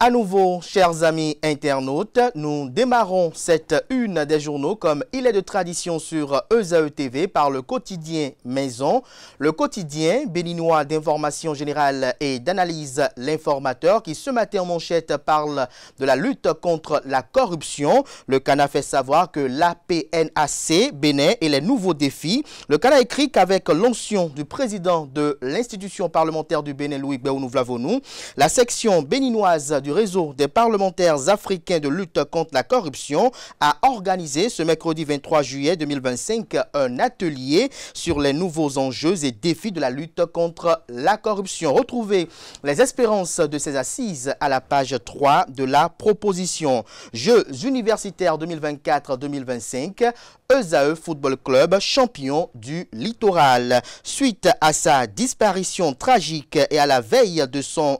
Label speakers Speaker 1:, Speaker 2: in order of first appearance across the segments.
Speaker 1: à nouveau, chers amis internautes. Nous démarrons cette une des journaux comme il est de tradition sur ESAE TV par le quotidien Maison. Le quotidien béninois d'information générale et d'analyse L'Informateur qui ce matin en manchette parle de la lutte contre la corruption. Le CANA fait savoir que l'APNAC Bénin et les nouveaux défis. Le CANA écrit qu'avec l'onction du président de l'institution parlementaire du Bénin, Louis Béounou-Vlavonou, la section béninoise du réseau des parlementaires africains de lutte contre la corruption a organisé ce mercredi 23 juillet 2025 un atelier sur les nouveaux enjeux et défis de la lutte contre la corruption. Retrouvez les espérances de ces assises à la page 3 de la proposition. Jeux universitaires 2024-2025, ESAE Football Club, champion du littoral. Suite à sa disparition tragique et à la veille de son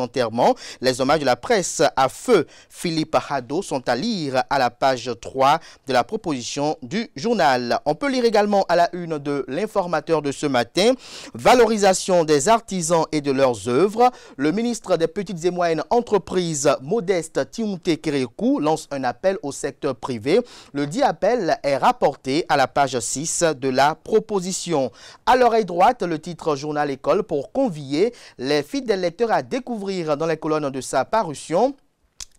Speaker 1: enterrement, les hommages de la presse à feu Philippe Haddo sont à lire à la page 3 de la proposition du journal. On peut lire également à la une de l'Informateur de ce matin, valorisation des artisans et de leurs œuvres. Le ministre des Petites et Moyennes Entreprises, Modeste Timothée Kérékou, lance un appel au secteur privé. Le dit appel est rapporté à la page 6 de la proposition. À l'oreille droite, le titre Journal École pour convier les fidèles lecteurs à découvrir dans les colonnes de sa parution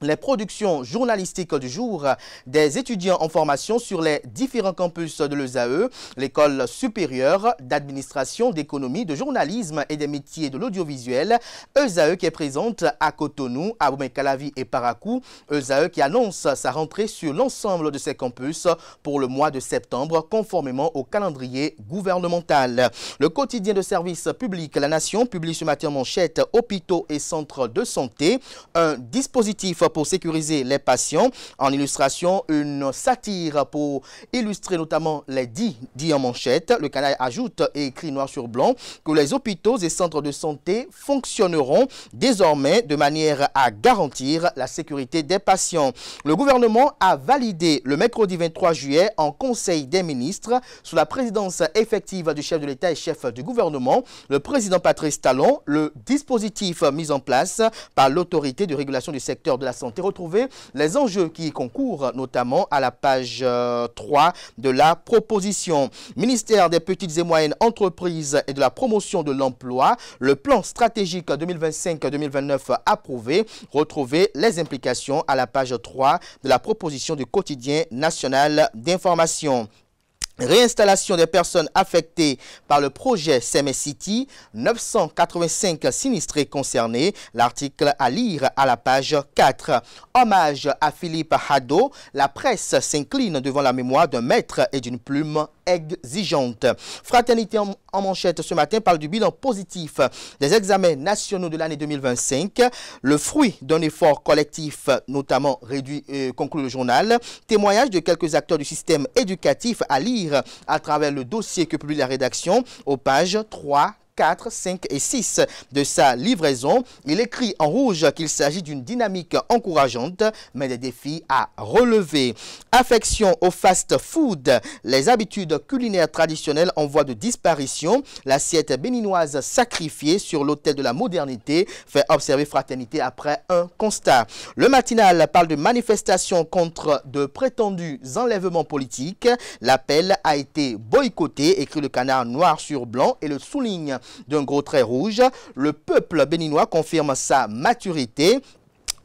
Speaker 1: les productions journalistiques du jour des étudiants en formation sur les différents campus de l'ESAE, l'école supérieure d'administration, d'économie, de journalisme et des métiers de l'audiovisuel. ESAE qui est présente à Cotonou, à Boumé-Calavi et Parakou. ESAE qui annonce sa rentrée sur l'ensemble de ses campus pour le mois de septembre, conformément au calendrier gouvernemental. Le quotidien de service public La Nation publie ce matin en manchette hôpitaux et centres de santé, un dispositif pour sécuriser les patients. En illustration, une satire pour illustrer notamment les dits en manchette. Le Canal ajoute et écrit noir sur blanc que les hôpitaux et centres de santé fonctionneront désormais de manière à garantir la sécurité des patients. Le gouvernement a validé le mercredi 23 juillet en Conseil des ministres sous la présidence effective du chef de l'État et chef du gouvernement, le président Patrice Talon, le dispositif mis en place par l'autorité de régulation du secteur de la santé. Retrouvez les enjeux qui y concourent, notamment à la page 3 de la proposition. Ministère des Petites et Moyennes Entreprises et de la promotion de l'emploi, le plan stratégique 2025-2029 approuvé. Retrouvez les implications à la page 3 de la proposition du quotidien national d'information. Réinstallation des personnes affectées par le projet CMS City, 985 sinistrés concernés. L'article à lire à la page 4. Hommage à Philippe Haddo. La presse s'incline devant la mémoire d'un maître et d'une plume exigeante. Fraternité en manchette ce matin parle du bilan positif des examens nationaux de l'année 2025. Le fruit d'un effort collectif, notamment réduit, conclut le journal. Témoignage de quelques acteurs du système éducatif à lire à travers le dossier que publie la rédaction aux pages 3, 4, 5 et 6 de sa livraison. Il écrit en rouge qu'il s'agit d'une dynamique encourageante, mais des défis à relever. Affection au fast-food. Les habitudes culinaires traditionnelles en voie de disparition. L'assiette béninoise sacrifiée sur l'autel de la modernité fait observer Fraternité après un constat. Le matinal parle de manifestations contre de prétendus enlèvements politiques. L'appel a été boycotté, écrit le Canard noir sur blanc et le souligne d'un gros trait rouge. Le peuple béninois confirme sa maturité.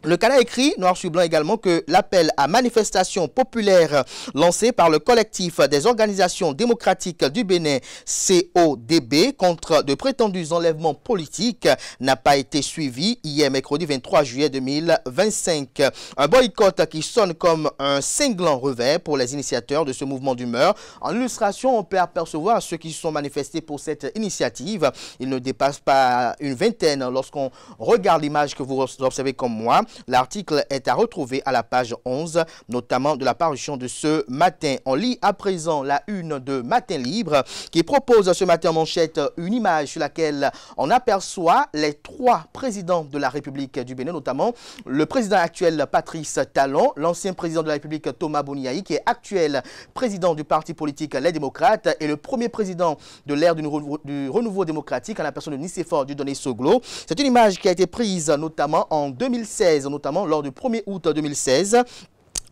Speaker 1: Le Canada écrit, noir sur blanc également, que l'appel à manifestation populaire lancé par le collectif des organisations démocratiques du Bénin, CODB, contre de prétendus enlèvements politiques n'a pas été suivi hier mercredi 23 juillet 2025. Un boycott qui sonne comme un cinglant revers pour les initiateurs de ce mouvement d'humeur. En illustration, on peut apercevoir ceux qui se sont manifestés pour cette initiative. Ils ne dépassent pas une vingtaine lorsqu'on regarde l'image que vous observez comme moi. L'article est à retrouver à la page 11, notamment de la parution de ce matin. On lit à présent la une de Matin Libre qui propose ce matin en manchette une image sur laquelle on aperçoit les 3 présidents de la République du Bénin, notamment le président actuel Patrice Talon, l'ancien président de la République Thomas Boniaï, qui est actuel président du parti politique Les Démocrates, et le premier président de l'ère du renouveau démocratique en la personne de Nicéphore Dieudonné Soglo. C'est une image qui a été prise notamment en 2016, notamment lors du 1er août 2016.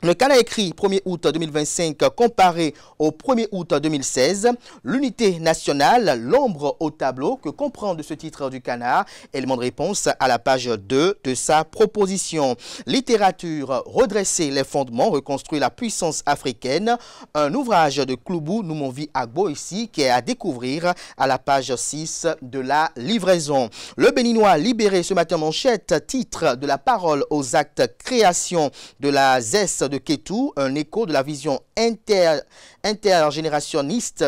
Speaker 1: Le Canard écrit 1er août 2025 comparé au 1er août 2016. L'unité nationale, l'ombre au tableau, que comprend de ce titre du Canard, élément de réponse à la page 2 de sa proposition. Littérature, redresser les fondements, reconstruire la puissance africaine. Un ouvrage de Kloubou Noumonvi Agbo ici qui est à découvrir à la page 6 de la livraison. Le Béninois libéré ce matin manchette, titre de la parole aux actes, création de la ZES de Kétou, un écho de la vision intergénérationniste,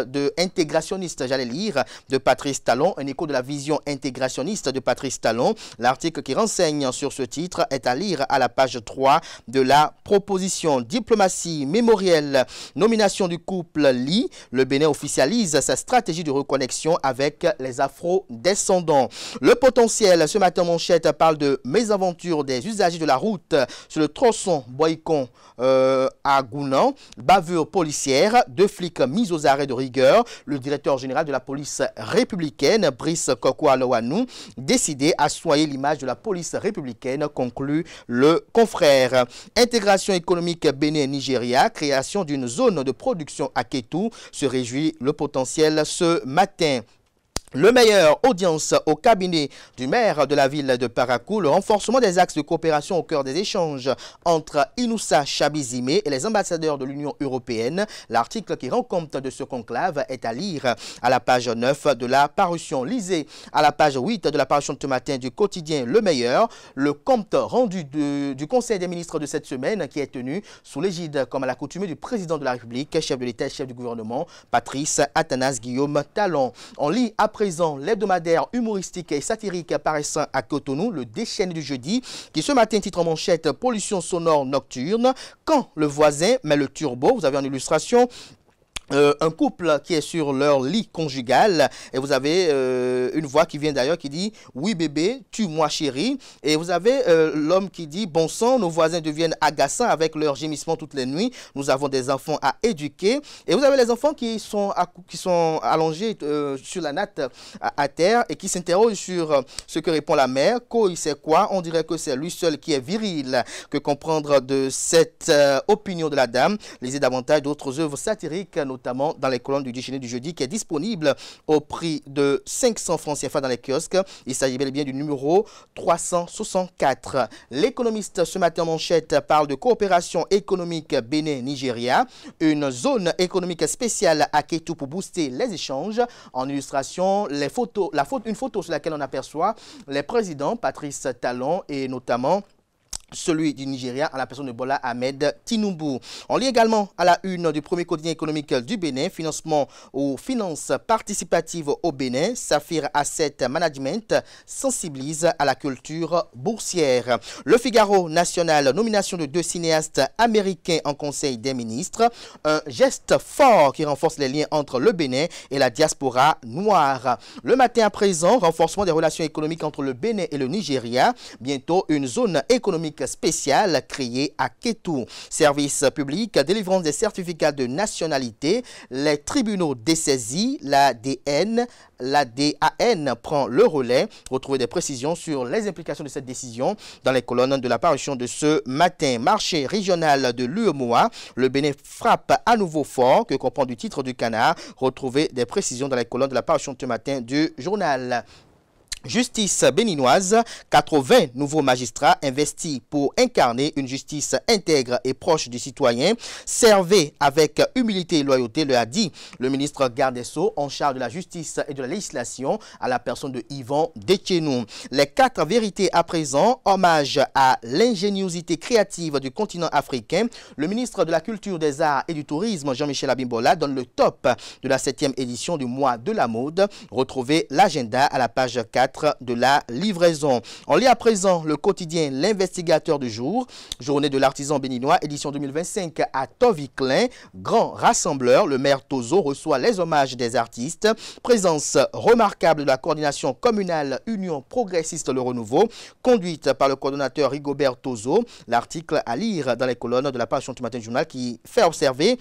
Speaker 1: j'allais lire, de Patrice Talon, un écho de la vision intégrationniste de Patrice Talon. L'article qui renseigne sur ce titre est à lire à la page 3 de la proposition. Diplomatie mémorielle, nomination du couple Li, le Bénin officialise sa stratégie de reconnexion avec les afro-descendants. Le potentiel, ce matin manchette, parle de mésaventures des usagers de la route sur le tronçon Boycon à Gounan, bavure policière, 2 flics mis aux arrêts de rigueur, le directeur général de la police républicaine, Brice Kokoualowanou, décidé à soigner l'image de la police républicaine, conclut le confrère. Intégration économique Bénin-Nigeria, création d'une zone de production à Kétou, se réjouit le potentiel ce matin. Le meilleur, audience au cabinet du maire de la ville de Parakou, le renforcement des axes de coopération au cœur des échanges entre Inoussa Chabizime et les ambassadeurs de l'Union européenne. L'article qui rend compte de ce conclave est à lire à la page 9 de la parution. Lisez à la page 8 de la parution de ce matin du quotidien Le Meilleur, le compte rendu du Conseil des ministres de cette semaine qui est tenu sous l'égide, comme à l'accoutumée, du président de la République, chef de l'État et chef du gouvernement, Patrice Athanase Guillaume Talon. On lit après l'hebdomadaire humoristique et satirique apparaissant à Cotonou, le Déchaîné du jeudi, qui ce matin titre en manchette pollution sonore nocturne. Quand le voisin met le turbo, vous avez en illustration un couple qui est sur leur lit conjugal et vous avez une voix qui vient d'ailleurs qui dit « Oui bébé, tue-moi chérie » et vous avez l'homme qui dit « Bon sang, nos voisins deviennent agaçants avec leurs gémissements toutes les nuits, nous avons des enfants à éduquer » et vous avez les enfants qui sont allongés sur la natte à terre et qui s'interrogent sur ce que répond la mère. Quoi, c'est quoi? On dirait que c'est lui seul qui est viril. Que comprendre de cette opinion de la dame? Lisez davantage d'autres œuvres satiriques, notamment dans les colonnes du Déchaîné du jeudi, qui est disponible au prix de 500 francs CFA dans les kiosques. Il s'agit bel et bien du numéro 364. L'économiste ce matin en manchette parle de coopération économique Bénin-Nigeria, une zone économique spéciale à Kétou pour booster les échanges. En illustration, une photo sur laquelle on aperçoit les présidents Patrice Talon et notamment celui du Nigeria à la personne de Bola Ahmed Tinubu. On lit également à la une du premier quotidien économique du Bénin, financement aux finances participatives au Bénin, Saphir Asset Management sensibilise à la culture boursière. Le Figaro national, nomination de 2 cinéastes américains en conseil des ministres, un geste fort qui renforce les liens entre le Bénin et la diaspora noire. Le matin à présent, renforcement des relations économiques entre le Bénin et le Nigeria, bientôt une zone économique spéciale créée à Kétou. Service public, délivrance des certificats de nationalité, les tribunaux dessaisis, la DAN prend le relais. Retrouvez des précisions sur les implications de cette décision dans les colonnes de la parution de ce matin. Marché régional de l'UEMOA, le Bénin frappe à nouveau fort, que comprend du titre du Canard. Retrouvez des précisions dans les colonnes de la parution de ce matin du journal. Justice béninoise, 80 nouveaux magistrats investis pour incarner une justice intègre et proche du citoyen. Servez avec humilité et loyauté, le a dit le ministre garde des Sceaux en charge de la justice et de la législation à la personne de Yvan Detchenou. Les 4 vérités à présent, hommage à l'ingéniosité créative du continent africain. Le ministre de la Culture, des Arts et du Tourisme, Jean-Michel Abimbola, donne le top de la 7e édition du mois de la mode. Retrouvez l'agenda à la page 4 4 de la livraison. On lit à présent le quotidien L'Investigateur du jour, journée de l'artisan béninois, édition 2025 à Toviklen. Grand rassembleur, le maire Tozo reçoit les hommages des artistes. Présence remarquable de la coordination communale Union progressiste Le Renouveau, conduite par le coordonnateur Rigobert Tozo. L'article à lire dans les colonnes de la page du matin journal qui fait observer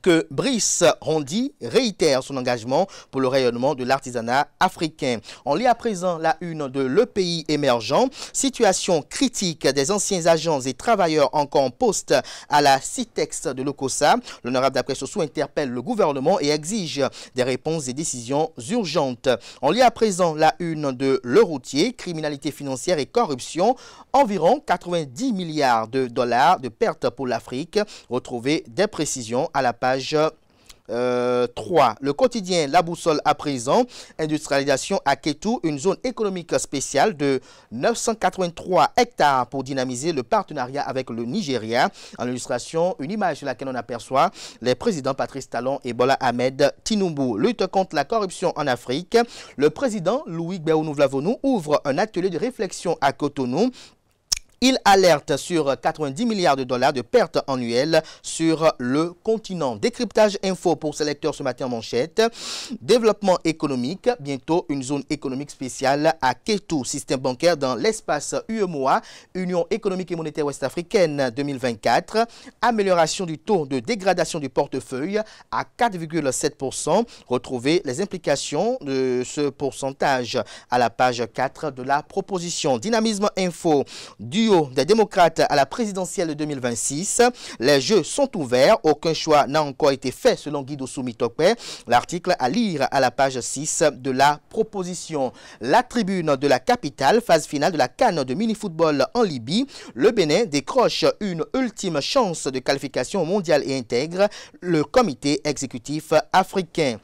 Speaker 1: que Brice Rondy réitère son engagement pour le rayonnement de l'artisanat africain. On lit à présent la une de Le Pays émergent. Situation critique des anciens agents et travailleurs encore en poste à la CITEX de l'Okosa. L'honorable d'après Sossou interpelle le gouvernement et exige des réponses et décisions urgentes. On lit à présent la une de Le Routier. Criminalité financière et corruption. Environ 90 milliards de dollars de pertes pour l'Afrique. Retrouvez des précisions à la page 3. Le quotidien La Boussole à présent. Industrialisation à Kétou, une zone économique spéciale de 983 hectares pour dynamiser le partenariat avec le Nigeria. En illustration, une image sur laquelle on aperçoit les présidents Patrice Talon et Bola Ahmed Tinubu. Lutte contre la corruption en Afrique. Le président Louis Gbéounou Vlavonou ouvre un atelier de réflexion à Cotonou. Il alerte sur 90 milliards de dollars de pertes annuelles sur le continent. Décryptage info pour ses lecteurs ce matin en manchette. Développement économique, bientôt une zone économique spéciale à Kétou. Système bancaire dans l'espace UEMOA, Union économique et monétaire ouest-africaine 2024. Amélioration du taux de dégradation du portefeuille à 4,7%. Retrouvez les implications de ce pourcentage à la page 4 de la proposition. Dynamisme info, duo des démocrates à la présidentielle de 2026. Les jeux sont ouverts. Aucun choix n'a encore été fait selon Guido Soumitokwe. L'article à lire à la page 6 de la proposition. La tribune de la capitale, phase finale de la CAN de mini-football en Libye. Le Bénin décroche une ultime chance de qualification mondiale et intègre le comité exécutif africain.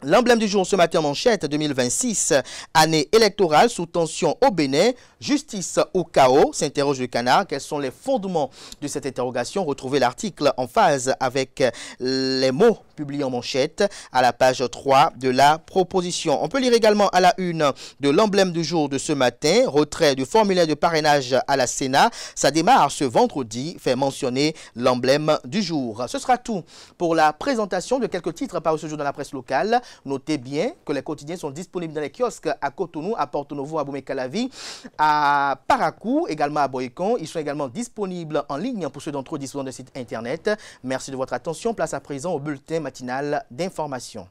Speaker 1: L'emblème du jour ce matin en manchette 2026, année électorale sous tension au Bénin, justice ou chaos, s'interroge le Canard. Quels sont les fondements de cette interrogation? Retrouvez l'article en phase avec les mots publiés en manchette à la page 3 de la proposition. On peut lire également à la une de l'emblème du jour de ce matin, retrait du formulaire de parrainage à la Sénat. Ça démarre ce vendredi, fait mentionner l'emblème du jour. Ce sera tout pour la présentation de quelques titres parus ce jour dans la presse locale. Notez bien que les quotidiens sont disponibles dans les kiosques à Cotonou, à Porto Novo, à Boumé-Calavi, à Parakou, également à Boycon. Ils sont également disponibles en ligne pour ceux d'entre eux disposant de site internet. Merci de votre attention. Place à présent au bulletin matinal d'information.